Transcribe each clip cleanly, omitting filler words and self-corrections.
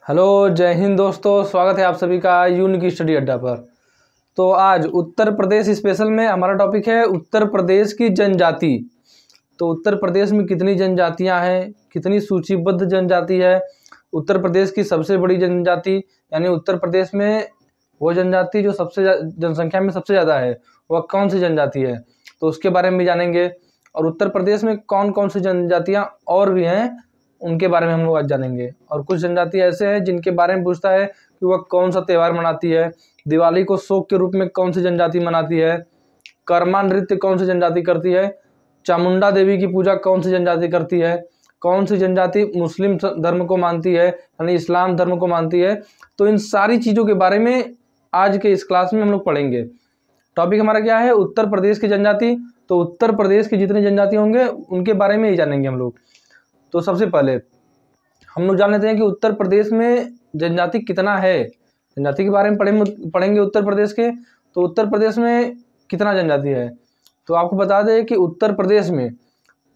Hello, जय हिंद दोस्तों। स्वागत है आप सभी का यूनिक स्टडी अड्डा पर। तो आज उत्तर प्रदेश स्पेशल में हमारा टॉपिक है उत्तर प्रदेश की जनजाति। तो उत्तर प्रदेश में कितनी जनजातियां हैं, कितनी सूचीबद्ध जनजाति है, उत्तर प्रदेश की सबसे बड़ी जनजाति यानी उत्तर प्रदेश में वो जनजाति जो जनसंख्या में सबसे ज़्यादा है वह कौन सी जनजाति है, तो उसके बारे में भी जानेंगे। और उत्तर प्रदेश में कौन कौन सी जनजातियाँ और भी हैं उनके बारे में हम लोग आज जानेंगे। और कुछ जनजाति ऐसे हैं जिनके बारे में पूछता है कि वह कौन सा त्यौहार मनाती है, दिवाली को शोक के रूप में कौन सी जनजाति मनाती है, कर्मा नृत्य कौन सी जनजाति करती है, चामुंडा देवी की पूजा कौन सी जनजाति करती है, कौन सी जनजाति मुस्लिम धर्म को मानती है यानी इस्लाम धर्म को मानती है। तो इन सारी चीज़ों के बारे में आज के इस क्लास में हम लोग पढ़ेंगे। टॉपिक हमारा क्या है, उत्तर प्रदेश की जनजाति। तो उत्तर प्रदेश की जितनी जनजाति होंगे उनके बारे में ही जानेंगे हम लोग। तो सबसे पहले हम लोग जान लेते हैं कि उत्तर प्रदेश में जनजाति कितना है। जनजाति के बारे में पढ़ेंगे उत्तर प्रदेश के। तो उत्तर प्रदेश में कितना जनजाति है, तो आपको बता दें कि उत्तर प्रदेश में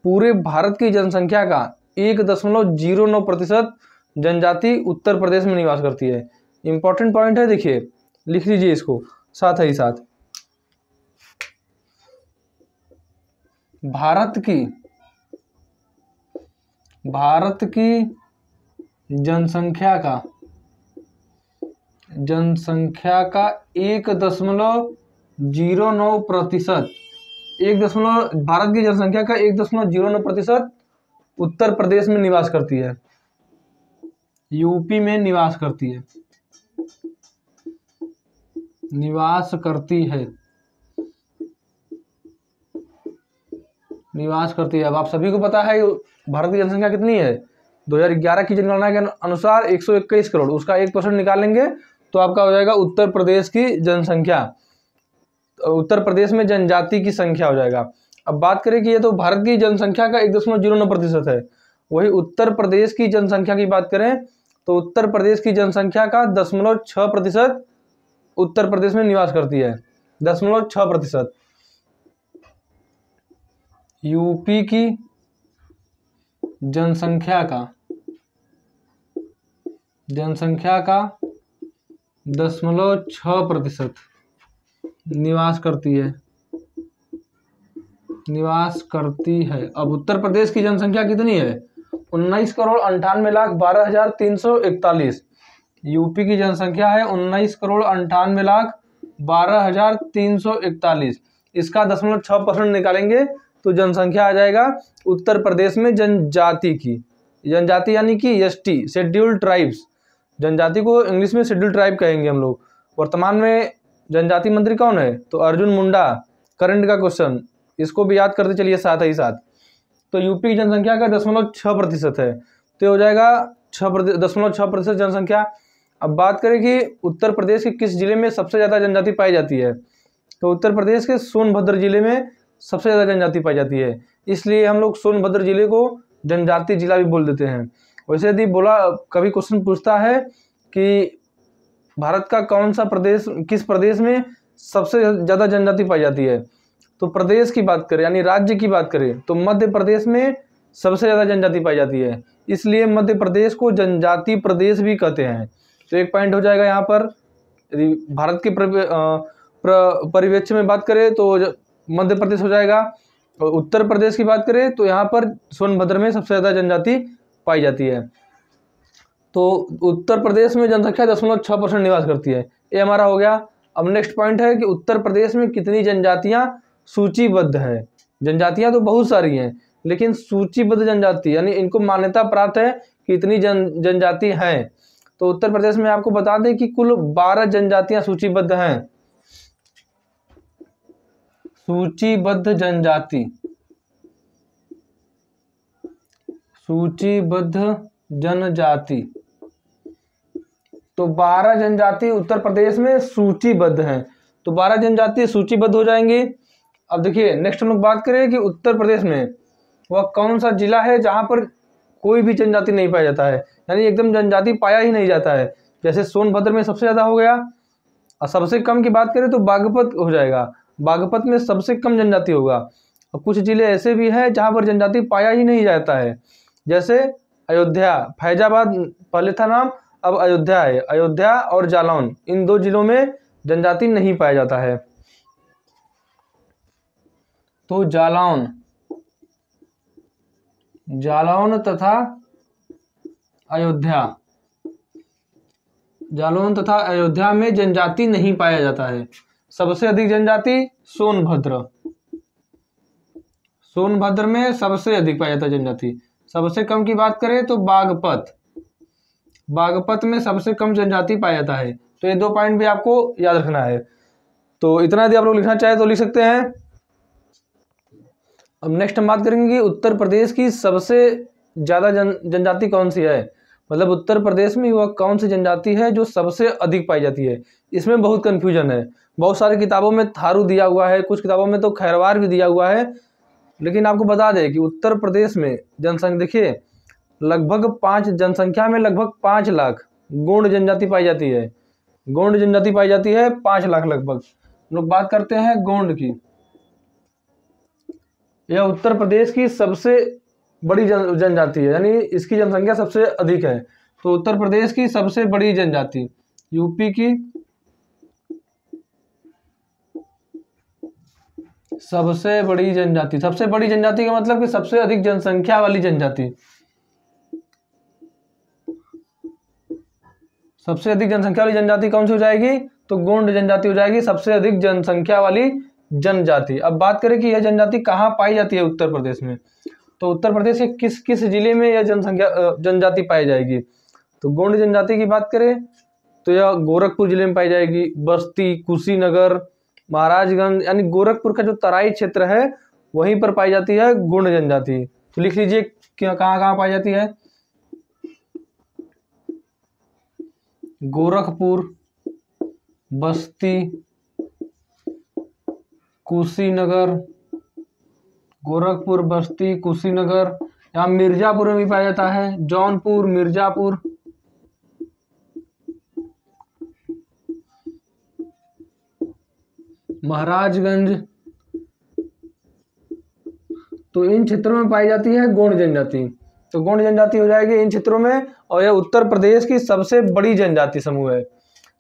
पूरे भारत की जनसंख्या का 1.09% जनजाति उत्तर प्रदेश में निवास करती है। इंपॉर्टेंट पॉइंट है, देखिए लिख लीजिए इसको साथ ही साथ। भारत की जनसंख्या का 1.09%, भारत की जनसंख्या का 1.09% उत्तर प्रदेश में निवास करती है, यूपी में निवास करती है। अब आप सभी को पता है भारत की जनसंख्या कितनी है। 2011 की जनगणना के अनुसार 121 करोड़, उसका 1% निकालेंगे तो आपका हो जाएगा उत्तर प्रदेश की जनसंख्या, उत्तर प्रदेश में जनजाति की संख्या हो जाएगा। अब बात करें कि ये तो भारत की जनसंख्या का 1.09% है, वही उत्तर प्रदेश की जनसंख्या की बात करें तो उत्तर प्रदेश की जनसंख्या का 0.6% उत्तर प्रदेश में निवास करती है, 0.6%। यूपी की जनसंख्या का 0.6% निवास करती है। अब उत्तर प्रदेश की जनसंख्या कितनी है, 19,98,12,341। यूपी की जनसंख्या है 19,98,12,341। इसका 0.6% निकालेंगे तो जनसंख्या आ जाएगा उत्तर प्रदेश में जनजाति की। जनजाति यानी कि एसटी, शेड्यूल्ड ट्राइब्स। जनजाति को इंग्लिश में शेड्यूल्ड ट्राइब कहेंगे हम लोग। वर्तमान में जनजाति मंत्री कौन है, तो अर्जुन मुंडा। करंट का क्वेश्चन, इसको भी याद करते चलिए साथ ही साथ। तो यूपी की जनसंख्या का 0.6% है, तो हो जाएगा 0.6% जनसंख्या। अब बात करें कि उत्तर प्रदेश के किस जिले में सबसे ज़्यादा जनजाति पाई जाती है, तो उत्तर प्रदेश के सोनभद्र जिले में सबसे ज़्यादा जनजाति पाई जाती है, इसलिए हम लोग सोनभद्र जिले को जनजाति जिला भी बोल देते हैं। वैसे यदि कभी क्वेश्चन पूछता है कि भारत का कौन सा प्रदेश, किस प्रदेश में सबसे ज़्यादा जनजाति पाई जाती है, तो प्रदेश की बात करें यानी राज्य की बात करें तो मध्य प्रदेश में सबसे ज़्यादा जनजाति पाई जाती है, इसलिए मध्य प्रदेश को जनजाति प्रदेश भी कहते हैं। तो एक पॉइंट हो जाएगा यहाँ पर। यदि भारत के परिवेक्ष्य में बात करें तो मध्य प्रदेश हो जाएगा, और उत्तर प्रदेश की बात करें तो यहाँ पर सोनभद्र में सबसे ज़्यादा जनजाति पाई जाती है। तो उत्तर प्रदेश में जनसंख्या 0.6% निवास करती है, ये हमारा हो गया। अब नेक्स्ट पॉइंट है कि उत्तर प्रदेश में कितनी जनजातियाँ सूचीबद्ध है। जनजातियाँ तो बहुत सारी हैं, लेकिन सूचीबद्ध जनजाति यानी इनको मान्यता प्राप्त है कि इतनी जनजाति हैं। तो उत्तर प्रदेश में आपको बता दें कि कुल 12 जनजातियाँ सूचीबद्ध हैं। सूचीबद्ध जनजाति, तो 12 जनजाति उत्तर प्रदेश में सूचीबद्ध हैं, तो 12 जनजाति सूचीबद्ध हो जाएंगी। अब देखिए नेक्स्ट हम लोग बात करें कि उत्तर प्रदेश में वह कौन सा जिला है जहां पर कोई भी जनजाति नहीं पाया जाता है, यानी एकदम जनजाति पाया ही नहीं जाता है। जैसे सोनभद्र में सबसे ज़्यादा हो गया, और सबसे कम की बात करें तो बागपत हो जाएगा, बागपत में सबसे कम जनजाति होगा। और कुछ जिले ऐसे भी हैं जहाँ पर जनजाति पाया ही नहीं जाता है, जैसे अयोध्या, फैजाबाद पहले था नाम, अब अयोध्या है, अयोध्या और जालौन इन 2 जिलों में जनजाति नहीं पाया जाता है। तो जालौन तथा अयोध्या, जालौन तथा अयोध्या में जनजाति नहीं पाया जाता है। सबसे अधिक जनजाति सोनभद्र में सबसे अधिक पाया जाता है जनजाति। सबसे कम की बात करें तो बागपत में सबसे कम जनजाति पाया जाता है। तो ये 2 पॉइंट भी आपको याद रखना है। तो इतना यदि आप लोग लिखना चाहे तो लिख सकते हैं। अब नेक्स्ट हम बात करेंगे कि उत्तर प्रदेश की सबसे ज़्यादा जनजाति कौन सी है, मतलब उत्तर प्रदेश में वह कौन सी जनजाति है जो सबसे अधिक पाई जाती है। इसमें बहुत कन्फ्यूजन है, बहुत सारी किताबों में थारू दिया हुआ है, कुछ किताबों में तो खैरवार भी दिया हुआ है। लेकिन आपको बता दें कि उत्तर प्रदेश में जनसंख्या देखिए जनसंख्या में लगभग 5 लाख गोंड जनजाति पाई जाती है। गोंड जनजाति पाई जाती है 5 लाख लगभग। लोग बात करते हैं गोंड की, यह उत्तर प्रदेश की सबसे बड़ी जनजाति है, यानी इसकी जनसंख्या सबसे अधिक है। तो उत्तर प्रदेश की सबसे बड़ी जनजाति, यूपी की सबसे बड़ी जनजाति, सबसे बड़ी जनजाति का मतलब कि सबसे अधिक जनसंख्या वाली जनजाति, सबसे अधिक जनसंख्या वाली जनजाति कौन सी हो जाएगी, तो गोंड जनजाति हो जाएगी सबसे अधिक जनसंख्या वाली जनजाति। अब बात करें कि यह जनजाति कहाँ पाई जाती है उत्तर प्रदेश में, तो उत्तर प्रदेश के किस किस जिले में यह जनजाति पाई जाएगी। तो गोंड जनजाति की बात करें तो यह गोरखपुर जिले में पाई जाएगी, बस्ती, कुशीनगर, महाराजगंज, यानी गोरखपुर का जो तराई क्षेत्र है वहीं पर पाई जाती है गोंड जनजाति। तो लिख लीजिए कहाँ कहाँ पाई जाती है, गोरखपुर, बस्ती, कुशीनगर, गोरखपुर, बस्ती, कुशीनगर, यहाँ मिर्जापुर में भी पाया जाता है, जौनपुर, मिर्जापुर, महाराजगंज। तो इन क्षेत्रों में पाई जाती है गोंड जनजाति। तो गोंड जनजाति हो जाएगी इन क्षेत्रों में, और यह उत्तर प्रदेश की सबसे बड़ी जनजाति समूह है।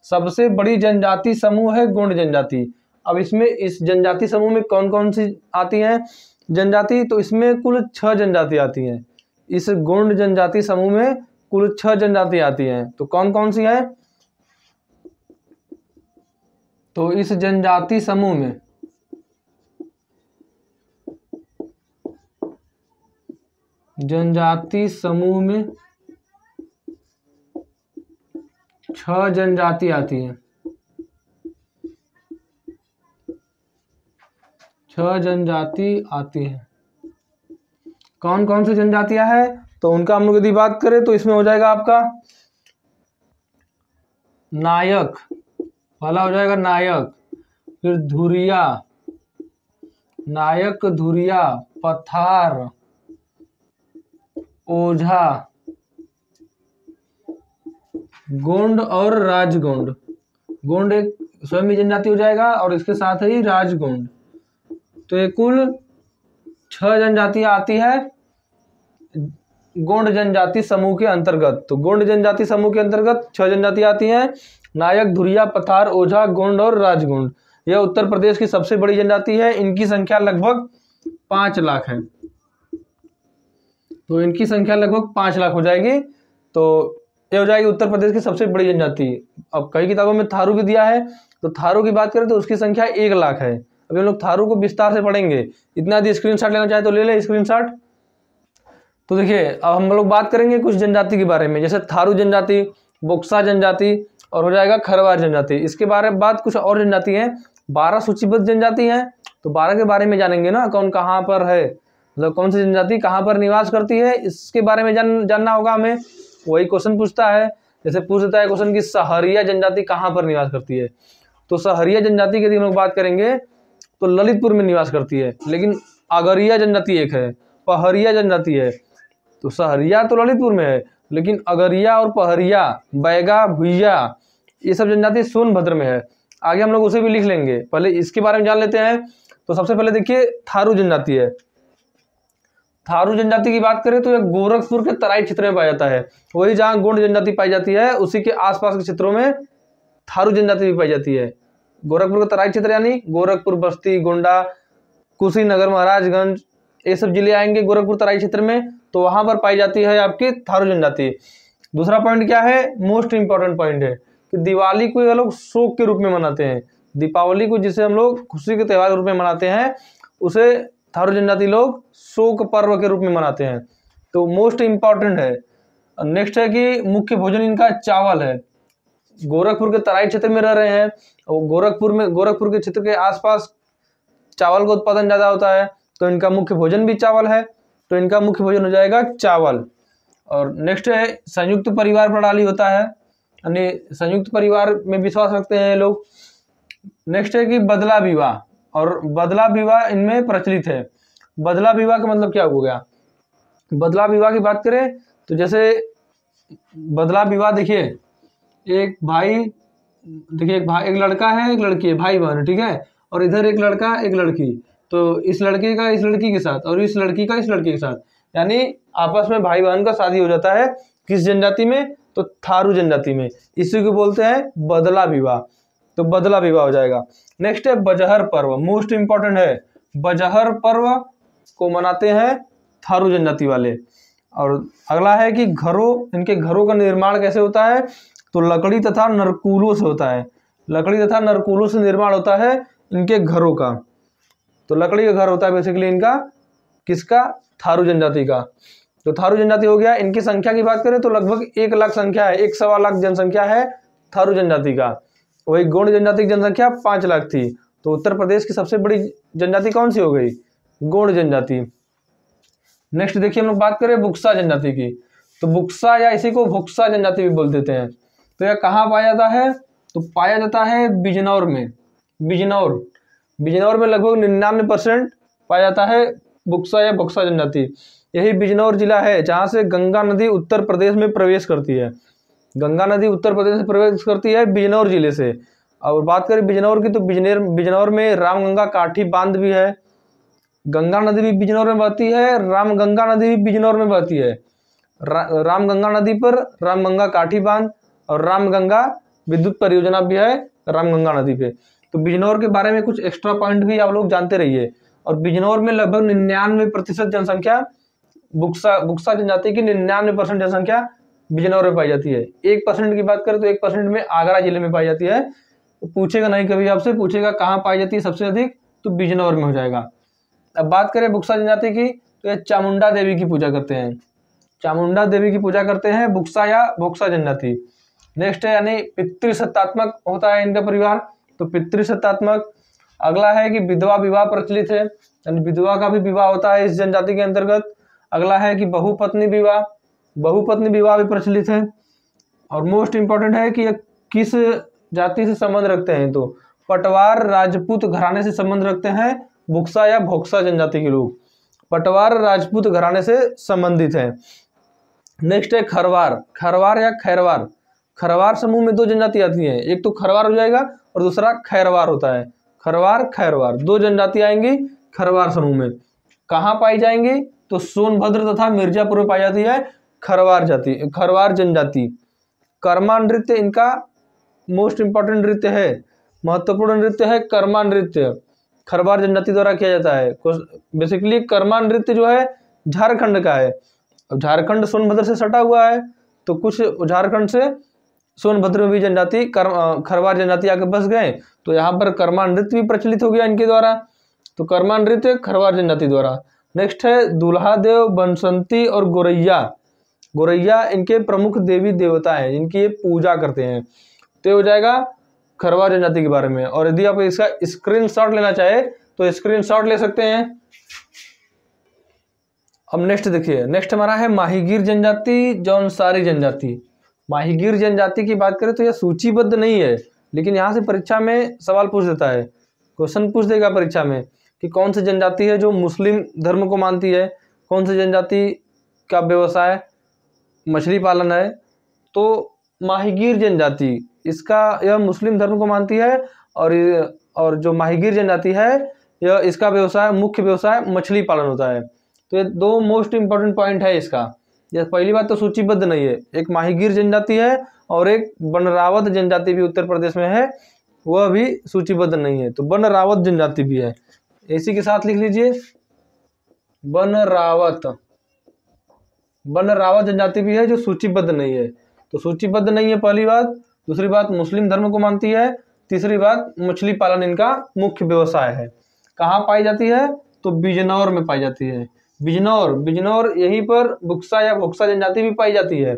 सबसे बड़ी जनजाति समूह है गोंड जनजाति। अब इसमें इस जनजाति समूह में कौन कौन सी आती हैं जनजाति, तो इसमें कुल 6 जनजाति आती हैं। इस गोंड जनजाति समूह में कुल 6 जनजाति आती हैं। तो कौन कौन सी हैं, तो इस जनजाति समूह में जनजाति समूह में 6 जनजाति आती हैं। 6 जनजाति आती हैं। कौन कौन सी जनजातियां हैं, तो उनका हम लोग यदि बात करें तो इसमें हो जाएगा आपका नायक, पहला हो जाएगा नायक, फिर धुरिया, नायक, धुरिया, पठार, ओझा, गोंड और राजगोंड। गोंड एक स्वयं जनजाति हो जाएगा और इसके साथ ही राजगोंड। तो ये कुल 6 जनजातियां आती है गोंड जनजाति समूह के अंतर्गत। तो गोंड जनजाति समूह के अंतर्गत 6 जनजातियां आती हैं, नायक, धुरिया, पठार, ओझा, गोंड और राजगोंड। यह उत्तर प्रदेश की सबसे बड़ी जनजाति है। इनकी संख्या लगभग 5 लाख है। तो इनकी संख्या लगभग 5 लाख हो जाएगी। तो ये हो जाएगी उत्तर प्रदेश की सबसे बड़ी जनजाति। अब कई किताबों में थारू भी दिया है, तो थारू की बात करें तो उसकी संख्या 1 लाख है। अभी हम लोग थारू को विस्तार से पढ़ेंगे। इतना यदि स्क्रीनशॉट लेना चाहे तो ले ले स्क्रीनशॉट। तो देखिए अब हम लोग बात करेंगे कुछ जनजाति के बारे में, जैसे थारू जनजाति, बोक्सा जनजाति और हो जाएगा खरवार जनजाति। इसके बारे में बात कुछ और जनजाति हैं, 12 सूचीबद्ध जनजाति हैं। तो 12 के बारे में जानेंगे ना, कौन कहाँ पर है, मतलब कौन सी जनजाति कहाँ पर निवास करती है, इसके बारे में जानना होगा हमें। वही क्वेश्चन पूछता है, जैसे पूछ देता है क्वेश्चन की सहरिया जनजाति कहाँ पर निवास करती है। तो सहरिया जनजाति की यदि हम लोग बात करेंगे तो ललितपुर में निवास करती है। लेकिन अगरिया जनजाति एक है, पहरिया जनजाति है। तो सहरिया तो ललितपुर में है, लेकिन अगरिया और पहरिया, बैगा, भुइया, ये सब जनजाति सोनभद्र में है। आगे हम लोग उसे भी लिख लेंगे, पहले इसके बारे में जान लेते हैं। तो सबसे पहले देखिए थारू जनजाति है। थारू जनजाति की बात करें तो यह गोरखपुर के तराई क्षेत्र में पाया जाता है। वही जहाँ गोंड जनजाति पाई जाती है उसी के आसपास के क्षेत्रों में थारू जनजाति भी पाई जाती है। गोरखपुर का तराई क्षेत्र यानी गोरखपुर, बस्ती, गोंडा, कुशीनगर, महाराजगंज, ये सब जिले आएंगे गोरखपुर तराई क्षेत्र में, तो वहां पर पाई जाती है आपकी थारू जनजाति। दूसरा पॉइंट क्या है, मोस्ट इंपॉर्टेंट पॉइंट है कि दिवाली को ये लोग शोक के रूप में मनाते हैं। दीपावली को जिसे हम लोग खुशी के त्यौहार के रूप में मनाते हैं उसे थारू जनजाति लोग शोक पर्व के रूप में मनाते हैं, तो मोस्ट इंपॉर्टेंट है। नेक्स्ट है कि मुख्य भोजन इनका चावल है। गोरखपुर के तराई क्षेत्र में रह रहे हैं और गोरखपुर के क्षेत्र के आसपास चावल का उत्पादन ज़्यादा होता है, तो इनका मुख्य भोजन भी चावल है, तो इनका मुख्य भोजन हो जाएगा चावल। और नेक्स्ट है संयुक्त परिवार प्रणाली होता है, यानी संयुक्त परिवार में विश्वास रखते हैं लोग। नेक्स्ट है कि बदला विवाह, और बदला विवाह इनमें प्रचलित है। बदला विवाह का मतलब क्या हो गया, बदला विवाह की बात करें तो जैसे बदला विवाह देखिए, एक लड़का है एक लड़की है, भाई बहन, ठीक है, और इधर एक लड़का एक लड़की, तो इस लड़के का इस लड़की के साथ और इस लड़की का इस लड़के के साथ, यानी आपस में भाई बहन का शादी हो जाता है। किस जनजाति में, तो थारू जनजाति में। इसी को बोलते हैं बदला विवाह, तो बदला विवाह हो जाएगा। नेक्स्ट है बजहर पर्व, मोस्ट इंपॉर्टेंट है। बजहर पर्व को मनाते हैं थारू जनजाति वाले। और अगला है कि इनके घरों का निर्माण कैसे होता है, तो लकड़ी तथा नरकूलों से होता है। लकड़ी तथा नरकूलों से निर्माण होता है इनके घरों का, तो लकड़ी का घर होता है बेसिकली इनका, किसका, थारू जनजाति का। तो थारू जनजाति हो गया। इनकी संख्या की बात करें तो लगभग 1 लाख संख्या है, 1.25 लाख जनसंख्या है थारू जनजाति का। वही गोंड जनजाति की जनसंख्या 5 लाख थी। तो उत्तर प्रदेश की सबसे बड़ी जनजाति कौन सी हो गई, गोंड जनजाति। नेक्स्ट देखिए हम लोग बात करें बुक्सा जनजाति की, तो बुक्सा या इसी को भुक्सा जनजाति भी बोल देते हैं। तो यह कहाँ पाया जाता है, तो पाया जाता है बिजनौर में। बिजनौर में लगभग 99% पाया जाता है बुक्सा या भुक्सा जनजाति। यही बिजनौर जिला है जहाँ से गंगा नदी उत्तर प्रदेश में प्रवेश करती है। गंगा नदी उत्तर प्रदेश में प्रवेश करती है बिजनौर जिले से। और बात करें बिजनौर की तो बिजनौर में रामगंगा काठी बांध भी है। गंगा नदी भी बिजनौर में बहती है, रामगंगा नदी भी बिजनौर में बहती है। रामगंगा नदी पर रामगंगा काठी बांध और रामगंगा विद्युत परियोजना भी है रामगंगा नदी पे। तो बिजनौर के बारे में कुछ एक्स्ट्रा पॉइंट भी आप लोग जानते रहिए। और बिजनौर में लगभग 99% जनसंख्या बुक्सा जनजाति की 99% जनसंख्या बिजनौर में पाई जाती है। 1% की बात करें तो 1% में आगरा जिले में पाई जाती है। तो पूछेगा नहीं, कभी आपसे पूछेगा कहाँ पाई जाती है सबसे अधिक, तो बिजनौर में हो जाएगा। अब बात करें बुक्सा जनजाति की, तो ये चामुंडा देवी की पूजा करते हैं। चामुंडा देवी की पूजा करते हैं बुक्सा या भुक्सा जनजाति। नेक्स्ट है यानी पितृसत्तात्मक होता है इनका परिवार, तो पितृसत्तात्मक। अगला है कि विधवा विवाह प्रचलित है, यानी विधवा का भी विवाह होता है इस जनजाति के अंतर्गत। अगला है कि बहुपत्नी विवाह भी प्रचलित है। और मोस्ट इंपॉर्टेंट है कि किस जाति से संबंध रखते हैं, तो पटवार राजपूत घराने से संबंध रखते हैं बुक्सा या भोक्सा जनजाति के लोग। पटवार राजपूत घराने से संबंधित है। नेक्स्ट है खरवार या खैरवार। खरवार समूह में 2 जनजाति आती हैं, एक तो खरवार हो जाएगा और दूसरा खैरवार होता है। खैरवार 2 जनजाति आएंगी खरवार समूह में। कहाँ पाई जाएंगी, तो सोनभद्र तथा मिर्जापुर में पाई जाती है खरवार जनजाति। कर्मा नृत्य इनका मोस्ट इंपॉर्टेंट नृत्य है, महत्वपूर्ण नृत्य है कर्मा नृत्य, खरवार जनजाति द्वारा किया जाता है। बेसिकली कर्मा नृत्य जो है झारखंड का है। अब झारखंड सोनभद्र से सटा हुआ है, तो कुछ झारखंड से सोनभद्र में भी जनजाति खरवार जनजाति आके बस गए, तो यहाँ पर कर्मा नृत्य भी प्रचलित हो गया इनके द्वारा। तो कर्मा नृत्य खरवार जनजाति द्वारा। नेक्स्ट है दूल्हा देव, बंसंती और गोरैया इनके प्रमुख देवी देवता हैं जिनकी ये पूजा करते हैं। तो हो जाएगा खरवार जनजाति के बारे में। और यदि आप इसका स्क्रीनशॉट लेना चाहे तो स्क्रीनशॉट ले सकते हैं। अब नेक्स्ट देखिए, नेक्स्ट हमारा है माहीगीर जनजाति, जौनसारी जनजाति। माहीगीर जनजाति की बात करें तो यह सूचीबद्ध नहीं है, लेकिन यहाँ से परीक्षा में सवाल पूछ देता है, क्वेश्चन पूछ देगा परीक्षा में कि कौन सी जनजाति है जो मुस्लिम धर्म को मानती है, कौन सी जनजाति का व्यवसाय मछली पालन है। तो माहीगीर जनजाति यह मुस्लिम धर्म को मानती है और जो माहीगीर जनजाति है यह इसका मुख्य व्यवसाय मछली पालन होता है। तो ये दो मोस्ट इंपॉर्टेंट पॉइंट है इसका। ये पहली बात तो सूचीबद्ध नहीं है, एक माहीगीर जनजाति है और एक बनरावत जनजाति भी उत्तर प्रदेश में है, वह भी सूचीबद्ध नहीं है। तो बनरावत जनजाति भी है, इसी के साथ लिख लीजिए बनरावत। बनरावत जनजाति भी है जो सूचीबद्ध नहीं है। तो सूचीबद्ध नहीं है पहली बात। दूसरी बात मुस्लिम धर्म को मानती है। तीसरी बात मछली पालन इनका मुख्य व्यवसाय है। कहाँ पाई जाती है? तो बिजनौर में पाई जाती है। बिजनौर यहीं पर बुक्सा या भोक्सा जनजाति भी पाई जाती है।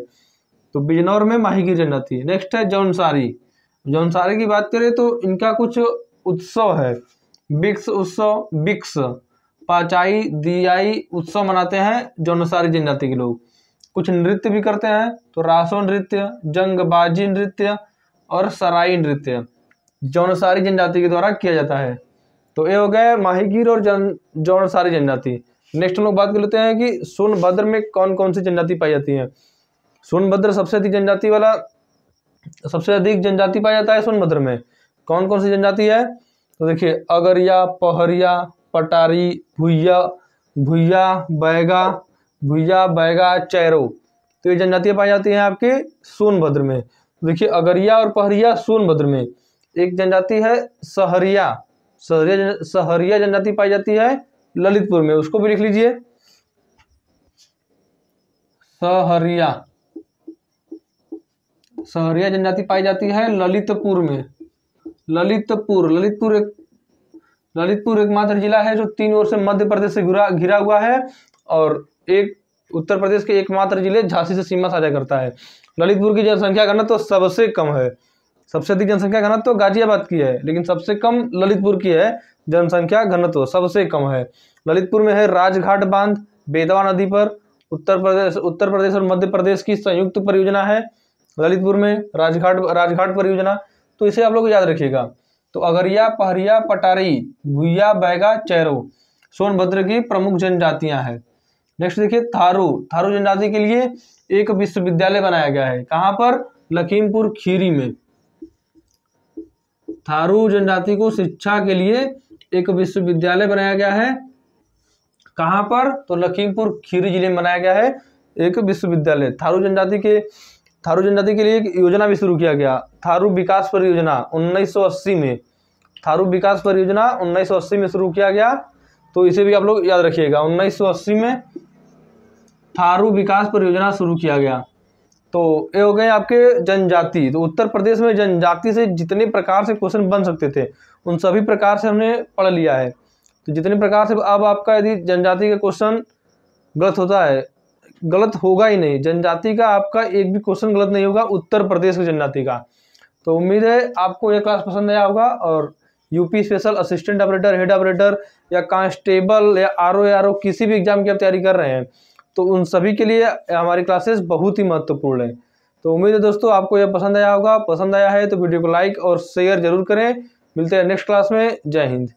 तो बिजनौर में माहीगीर जनजाति है। नेक्स्ट है जौनसारी। जौनसारी की बात करें तो इनका कुछ उत्सव है, बिक्स उत्सव, बिक्स पाचाई दियाई उत्सव मनाते हैं जौनसारी जनजाति के लोग। कुछ नृत्य भी करते हैं, तो रासो नृत्य, जंगबाजी नृत्य और सराई नृत्य जौनसारी जनजाति के द्वारा किया जाता है। तो ये हो गए माहीगीर और जौनसारी जनजाति। नेक्स्ट हम लोग बात कर लेते हैं कि सोनभद्र में कौन कौन सी जनजाति पाई जाती है। सोनभद्र सबसे अधिक जनजाति पाया जाता है सोनभद्र में। कौन कौन सी जनजाति है? तो देखिए अगरिया, पहरिया, पटारी, भुइया, बैगा, चैरो, तो ये जनजातियां पाई जाती हैं आपके सोनभद्र में। देखिए अगरिया और पहरिया सोनभद्र में। एक जनजाति है सहरिया जनजाति पाई जाती है ललितपुर में, उसको भी लिख लीजिए सहरिया जनजाति पाई जाती है ललितपुर में। ललितपुर एकमात्र जिला है जो 3 ओर से मध्य प्रदेश से घिरा हुआ है और एक उत्तर प्रदेश के एकमात्र जिले झांसी से सीमा साझा करता है। ललितपुर की जनसंख्या घनत्व तो सबसे कम है। सबसे अधिक जनसंख्या घनत्व तो गाजियाबाद की है, लेकिन सबसे कम ललितपुर की है। जनसंख्या घनत्व सबसे कम है। ललितपुर में है राजघाट बांध बेतवा नदी पर। उत्तर प्रदेश और मध्य प्रदेश की संयुक्त परियोजना है ललितपुर में राजघाट परियोजना। तो इसे आप लोग याद रखिएगा। तो अगरिया, पहरिया, पटारी, भुइया, बैगा, चैरो सोनभद्र की प्रमुख जनजातियां हैं। नेक्स्ट देखिए थारू जनजाति के लिए एक विश्वविद्यालय बनाया गया है। कहाँ पर? लखीमपुर खीरी में। थारू जनजाति को शिक्षा के लिए एक विश्वविद्यालय बनाया गया है। कहाँ पर? तो लखीमपुर खीरी जिले में बनाया गया है एक विश्वविद्यालय। थारू जनजाति के लिए एक योजना भी शुरू किया गया, थारू विकास परियोजना 1980 में। थारू विकास परियोजना 1980 में शुरू किया गया, तो इसे भी आप लोग याद रखिएगा। 1980 में थारू विकास परियोजना शुरू किया गया। तो ये हो गए आपके जनजाति। तो उत्तर प्रदेश में जनजाति से जितने प्रकार से क्वेश्चन बन सकते थे उन सभी प्रकार से हमने पढ़ लिया है। तो जितने प्रकार से अब आपका यदि जनजाति का क्वेश्चन गलत होता है, गलत होगा ही नहीं, जनजाति का आपका एक भी क्वेश्चन गलत नहीं होगा उत्तर प्रदेश की जनजाति का। तो उम्मीद है आपको यह क्लास पसंद आया होगा और UP special assistant operator, head operator या कांस्टेबल या आरओ किसी भी एग्जाम की आप तैयारी कर रहे हैं तो उन सभी के लिए हमारी क्लासेस बहुत ही महत्वपूर्ण है। तो उम्मीद है दोस्तों आपको यह पसंद आया होगा। पसंद आया है तो वीडियो को लाइक और शेयर जरूर करें। मिलते हैं नेक्स्ट क्लास में। जय हिंद।